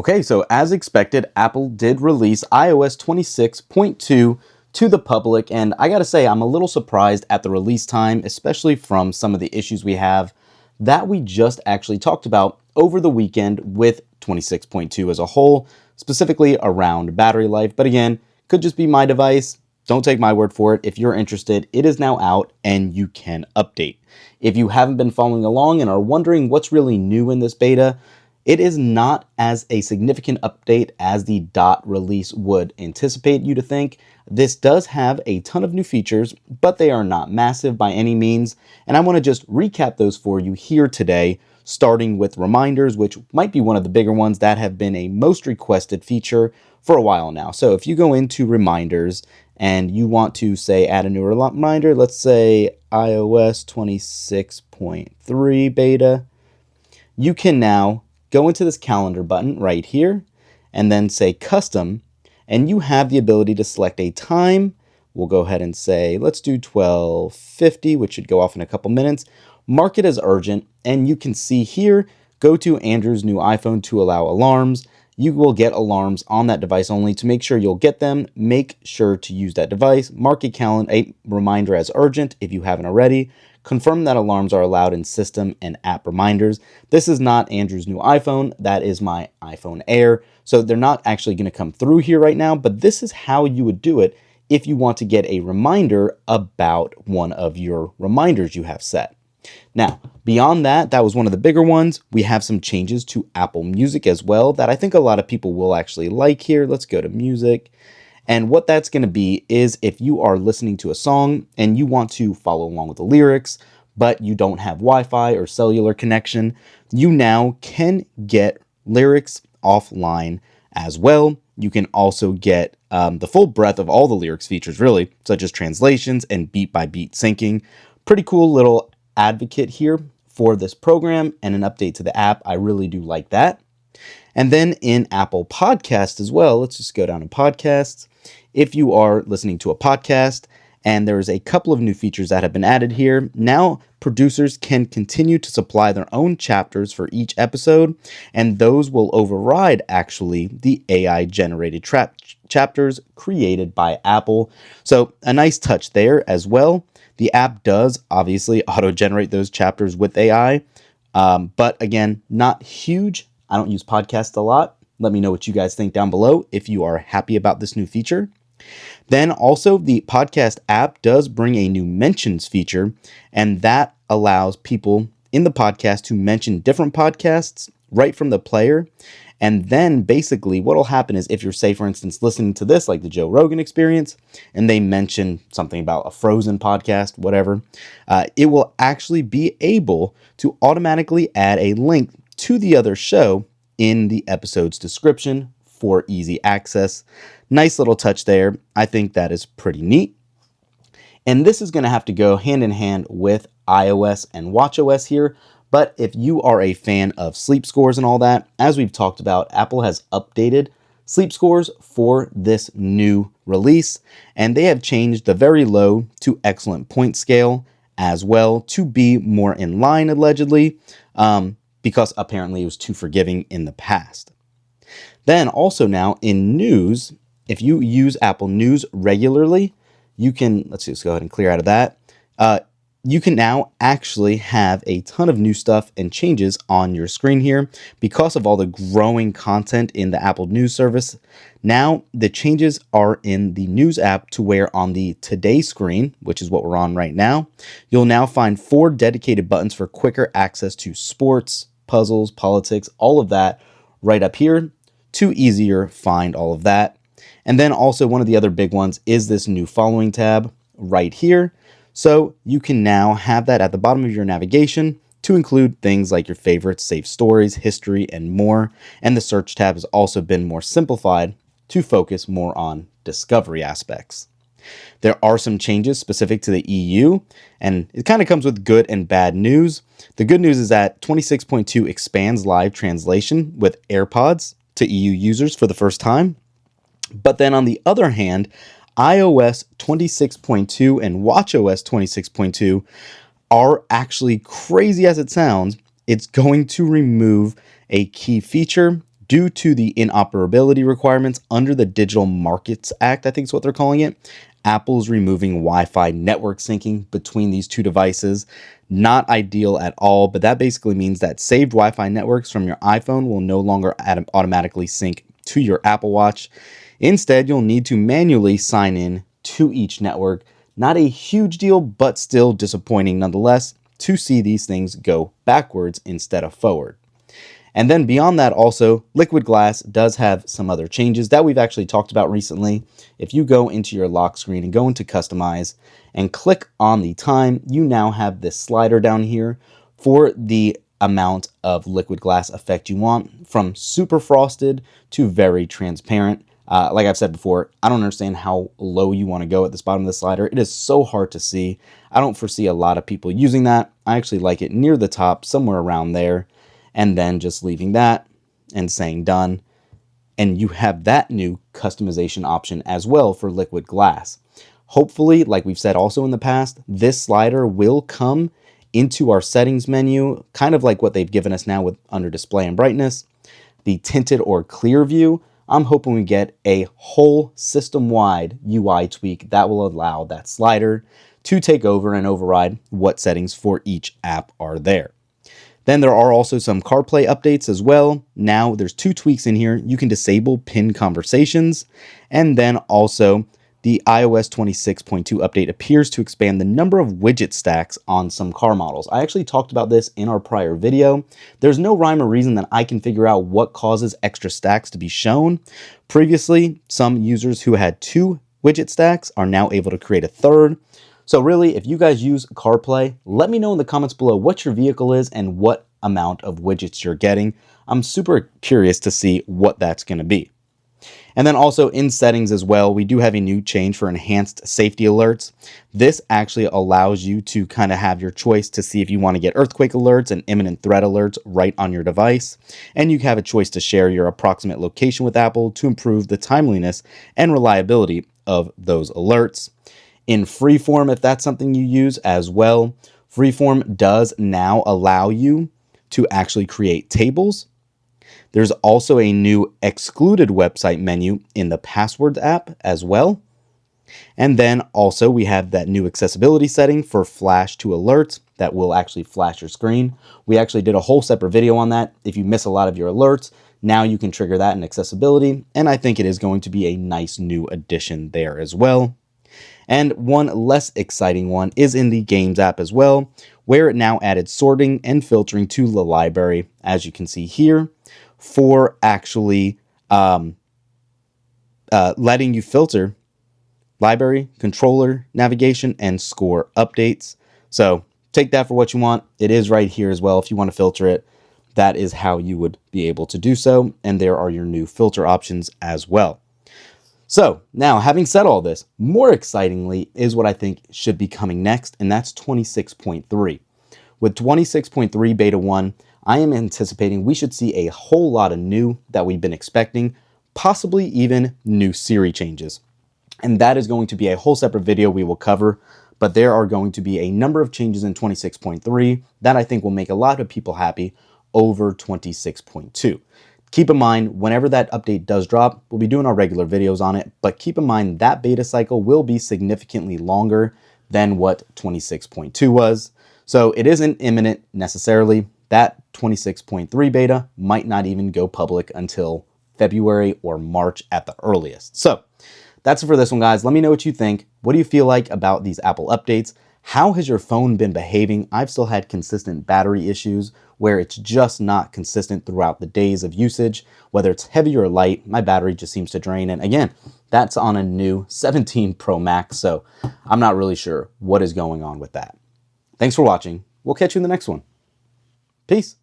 Okay, so as expected, Apple did release iOS 26.2 to the public, and I gotta say, I'm a little surprised at the release time, especially from some of the issues we have that we just actually talked about over the weekend with 26.2 as a whole, specifically around battery life. But again, could just be my device. Don't take my word for it. If you're interested, it is now out and you can update. If you haven't been following along and are wondering what's really new in this beta, it is not as a significant update as the dot release would anticipate you to think. This does have a ton of new features, but they are not massive by any means. And I want to just recap those for you here today, starting with reminders, which might be one of the bigger ones that have been a most requested feature for a while now. So if you go into reminders and you want to say add a new reminder, let's say iOS 26.3 beta, you can now go into this calendar button right here and then say custom, and you have the ability to select a time. We'll go ahead and say, let's do 12:50, which should go off in a couple minutes. Mark it as urgent, and you can see here, go to Andrew's new iPhone to allow alarms. You will get alarms on that device only. To make sure you'll get them, make sure to use that device. Mark a reminder as urgent if you haven't already. Confirm that alarms are allowed in system and app reminders. This is not Andrew's new iPhone. That is my iPhone Air. So they're not actually going to come through here right now, but this is how you would do it if you want to get a reminder about one of your reminders you have set. Now, beyond that, that was one of the bigger ones. We have some changes to Apple Music as well that I think a lot of people will actually like here. Let's go to Music. And what that's going to be is if you are listening to a song and you want to follow along with the lyrics, but you don't have Wi-Fi or cellular connection, you now can get lyrics offline as well. You can also get the full breadth of all the lyrics features, really, such as translations and beat-by-beat syncing. Pretty cool little advocate here for this program and an update to the app. I really do like that. And then in Apple Podcast as well, let's just go down to podcasts. If you are listening to a podcast and there's a couple of new features that have been added here, now producers can continue to supply their own chapters for each episode, and those will override actually the AI generated chapters created by Apple. So a nice touch there as well. The app does obviously auto-generate those chapters with AI, but again, not huge. I don't use podcasts a lot. Let me know what you guys think down below if you are happy about this new feature. Then also the podcast app does bring a new mentions feature, and that allows people in the podcast to mention different podcasts right from the player. And then basically what will happen is if you're, say, for instance, listening to this, like the Joe Rogan Experience, and they mention something about a Frozen podcast, whatever, it will actually be able to automatically add a link to the other show in the episode's description for easy access. Nice little touch there. I think that is pretty neat. And this is going to have to go hand in hand with iOS and watchOS here. But if you are a fan of sleep scores and all that, as we've talked about, Apple has updated sleep scores for this new release. And they have changed the very low to excellent point scale as well to be more in line, allegedly, because apparently it was too forgiving in the past. Then also now in news, if you use Apple News regularly, you can, let's just go ahead and clear out of that. You can now actually have a ton of new stuff and changes on your screen here because of all the growing content in the Apple News service. Now the changes are in the News app to where on the Today screen, which is what we're on right now, you'll now find 4 dedicated buttons for quicker access to sports, puzzles, politics, all of that right up here to easier find all of that. And then also one of the other big ones is this new following tab right here. So you can now have that at the bottom of your navigation to include things like your favorites, saved stories, history, and more. And the search tab has also been more simplified to focus more on discovery aspects. There are some changes specific to the EU, and it kind of comes with good and bad news. The good news is that 26.2 expands live translation with AirPods to EU users for the first time. But then on the other hand, iOS 26.2 and watchOS 26.2 are actually, crazy as it sounds, it's going to remove a key feature, due to the inoperability requirements under the Digital Markets Act, I think is what they're calling it, Apple's removing Wi-Fi network syncing between these two devices. Not ideal at all, but that basically means that saved Wi-Fi networks from your iPhone will no longer automatically sync to your Apple Watch. Instead, you'll need to manually sign in to each network. Not a huge deal, but still disappointing nonetheless to see these things go backwards instead of forward. And then beyond that, also, Liquid Glass does have some other changes that we've actually talked about recently. If you go into your lock screen and go into Customize and click on the time, you now have this slider down here for the amount of Liquid Glass effect you want, from super frosted to very transparent. Like I've said before, I don't understand how low you want to go at this bottom of the slider. It is so hard to see. I don't foresee a lot of people using that. I actually like it near the top, somewhere around there, and then just leaving that and saying done. And you have that new customization option as well for Liquid Glass. Hopefully, like we've said also in the past, this slider will come into our settings menu, kind of like what they've given us now with under display and brightness. The tinted or clear view, I'm hoping we get a whole system-wide UI tweak that will allow that slider to take over and override what settings for each app are there. Then there are also some CarPlay updates as well. Now there's 2 tweaks in here. You can disable pinned conversations, and then also the iOS 26.2 update appears to expand the number of widget stacks on some car models. I actually talked about this in our prior video. There's no rhyme or reason that I can figure out what causes extra stacks to be shown. Previously, some users who had 2 widget stacks are now able to create a 3rd. So really, if you guys use CarPlay, let me know in the comments below what your vehicle is and what amount of widgets you're getting. I'm super curious to see what that's going to be. And then also in settings as well, we do have a new change for enhanced safety alerts. This actually allows you to kind of have your choice to see if you want to get earthquake alerts and imminent threat alerts right on your device. And you have a choice to share your approximate location with Apple to improve the timeliness and reliability of those alerts. In Freeform, if that's something you use as well, Freeform does now allow you to actually create tables. There's also a new excluded website menu in the Passwords app as well. And then also we have that new accessibility setting for flash to alerts that will actually flash your screen. We actually did a whole separate video on that. If you miss a lot of your alerts, now you can trigger that in accessibility. And I think it is going to be a nice new addition there as well. And one less exciting one is in the Games app as well, where it now added sorting and filtering to the library, as you can see here, for actually letting you filter library, controller, navigation, and score updates. So take that for what you want. It is right here as well. If you want to filter it, that is how you would be able to do so. And there are your new filter options as well. So now, having said all this, more excitingly is what I think should be coming next, and that's 26.3. With 26.3 Beta 1, I am anticipating we should see a whole lot of new that we've been expecting, possibly even new Siri changes. And that is going to be a whole separate video we will cover, but there are going to be a number of changes in 26.3 that I think will make a lot of people happy over 26.2. Keep in mind, whenever that update does drop, we'll be doing our regular videos on it, but keep in mind that beta cycle will be significantly longer than what 26.2 was. So it isn't imminent necessarily. That 26.3 beta might not even go public until February or March at the earliest. So that's it for this one, guys. Let me know what you think. What do you feel like about these Apple updates? How has your phone been behaving? I've still had consistent battery issues where it's just not consistent throughout the days of usage. Whether it's heavy or light, my battery just seems to drain. And again, that's on a new 17 Pro Max, so I'm not really sure what is going on with that. Thanks for watching. We'll catch you in the next one. Peace.